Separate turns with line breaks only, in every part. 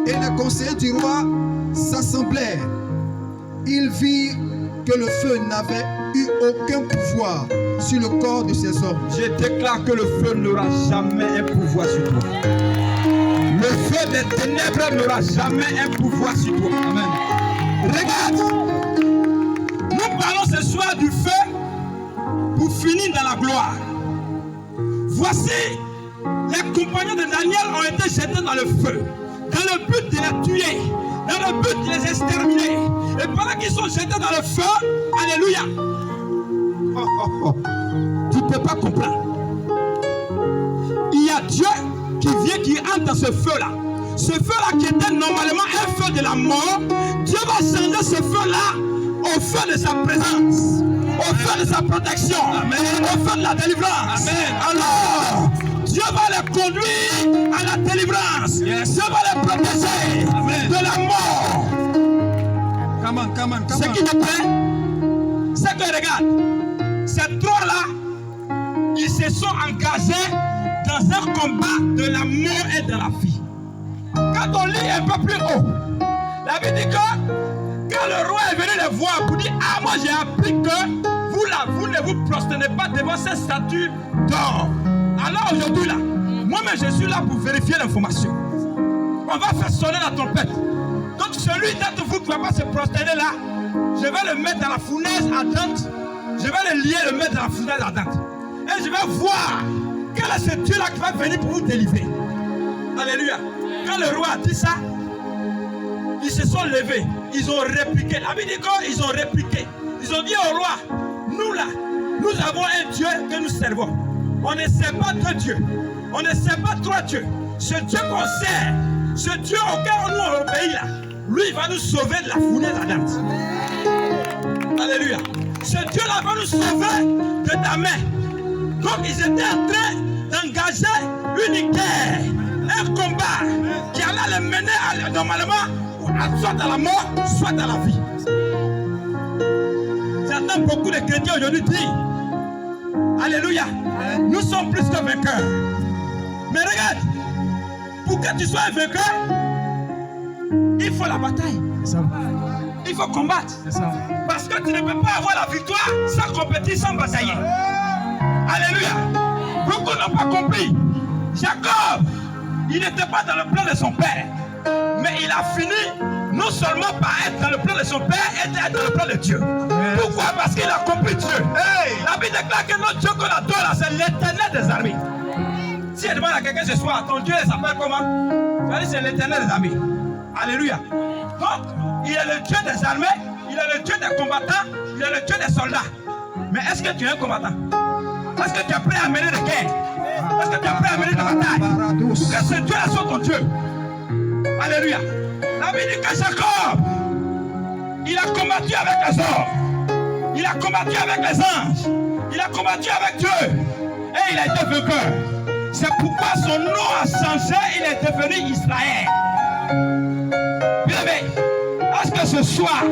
Et les conseillers du roi s'assemblèrent. Ils virent que le feu n'avait eu aucun pouvoir sur le corps de ces hommes.
Je déclare que le feu n'aura jamais un pouvoir sur toi. Le feu des ténèbres n'aura jamais un pouvoir sur toi. Amen. Regarde, nous parlons ce soir du feu pour finir dans la gloire. Voici, les compagnons de Daniel ont été jetés dans le feu, dans le but de les tuer, dans le but de les exterminer. Et pendant qu'ils sont jetés dans le feu, alléluia, tu ne peux pas comprendre. Il y a Dieu qui vient, qui entre dans ce feu-là. Ce feu-là qui était normalement un feu de la mort, Dieu va changer ce feu-là au feu de sa présence, au feu de sa protection, amen, au feu de la délivrance. Amen. Alors, Dieu va les conduire à la délivrance. Yes. Dieu va les protéger, amen, de la mort.
Come on.
Ce qui me plaît, c'est que regarde, ces trois-là, ils se sont engagés dans un combat de la mort et de la vie. Quand on lit un peu plus haut, la Bible dit que quand le roi est venu les voir pour dire, ah, moi j'ai appris que vous là, vous ne vous prosternez pas devant cette statue d'or. Alors aujourd'hui là, moi-même je suis là pour vérifier l'information. On va faire sonner la trompette. Donc celui d'entre vous qui ne va pas se prosterner là, je vais le mettre dans la fournaise ardente. Je vais le lier, le mettre dans la fournaise ardente. Et je vais voir quel est ce Dieu là qui va venir pour vous délivrer. Alléluia. Quand le roi a dit ça, ils se sont levés, ils ont répliqué. La Bible dit qu'ils ont répliqué. Ils ont dit au roi, nous là, nous avons un Dieu que nous servons. On ne sert pas deux dieux, on ne sert pas trois dieux. Ce Dieu qu'on sert, ce Dieu auquel nous on obéit là, lui il va nous sauver de la fournaise ardente. Alléluia. Ce Dieu là va nous sauver de ta main. Donc ils étaient en train d'engager une guerre, un combat qui allait les mener normalement soit à la mort, soit à la vie. J'entends beaucoup de chrétiens aujourd'hui dire, alléluia, nous sommes plus que vainqueurs. Mais regarde, pour que tu sois un vainqueur, il faut la bataille. Il faut combattre. Parce que tu ne peux pas avoir la victoire sans compétir, sans batailler. Alléluia. Beaucoup n'ont pas compris. Jacob, il n'était pas dans le plan de son père. Mais il a fini non seulement par être dans le plan de son père, et être dans le plan de Dieu. Pourquoi? Parce qu'il a compris Dieu. La Bible déclare que notre Dieu qu'on adore là, c'est l'Éternel des armées. Si elle demande à quelqu'un ce soir, ton Dieu s'appelle comment? Tu vas dire c'est l'Éternel des armées. Alléluia. Donc, il est le Dieu des armées, il est le Dieu des combattants, il est le Dieu des soldats. Mais est-ce que tu es un combattant? Est-ce que tu es prêt à mener des guerres? Est-ce que tu es prêt à mener des batailles? Que ce Dieu-là soit ton Dieu. Alléluia. La Bible dit que Jacob, il a combattu avec les hommes, il a combattu avec les anges, il a combattu avec Dieu et il a été vainqueur. C'est pourquoi son nom a changé, il est devenu Israël. Bien-aimé, est-ce que ce soir,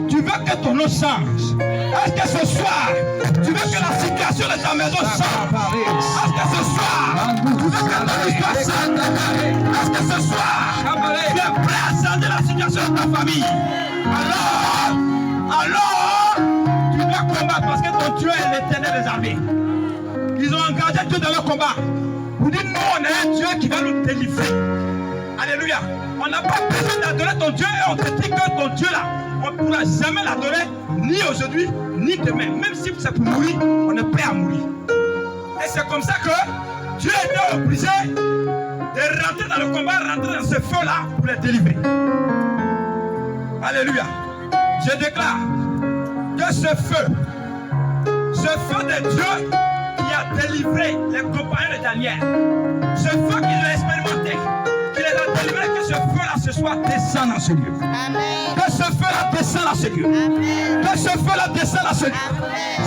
tu veux que ton nom change? Est-ce que ce soir, tu veux que la situation de ta maison change? Est-ce que ce soir, tu veux que ton histoire change? Est-ce que ce soir, tu es prêt à changer la situation de ta famille? Alors, tu dois combattre parce que ton Dieu est l'Éternel des armées. Ils ont engagé Dieu dans le combat. Vous dites, nous, on a un Dieu qui va nous délivrer. Alléluia. On n'a pas besoin d'adorer ton Dieu et on te dit que ton Dieu là, on ne pourra jamais l'adorer, ni aujourd'hui, ni demain. Même si c'est pour mourir, on est prêt à mourir. Et c'est comme ça que Dieu était obligé de rentrer dans le combat, rentrer dans ce feu-là pour les délivrer. Alléluia. Je déclare que ce feu de Dieu qui a délivré les compagnons de Daniel, ce feu qu'ils ont expérimenté, qu'il les a délivrés, que ce feu-là ce soir descend dans ce lieu. Amen. Que ce feu-là descend dans ce lieu. Amen. Que ce feu-là descend dans ce lieu.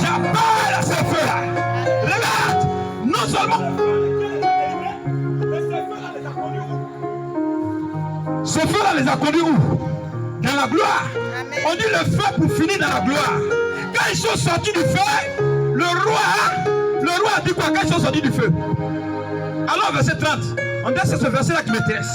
J'appelle à ce feu-là. Regarde, non seulement ce feu-là les a conduits où? Dans la gloire. Amen. On dit le feu pour finir dans la gloire. Quand ils sont sortis du feu, le roi a dit quoi quand ils sont sortis du feu? Alors verset 30, on dit c'est ce verset-là qui m'intéresse.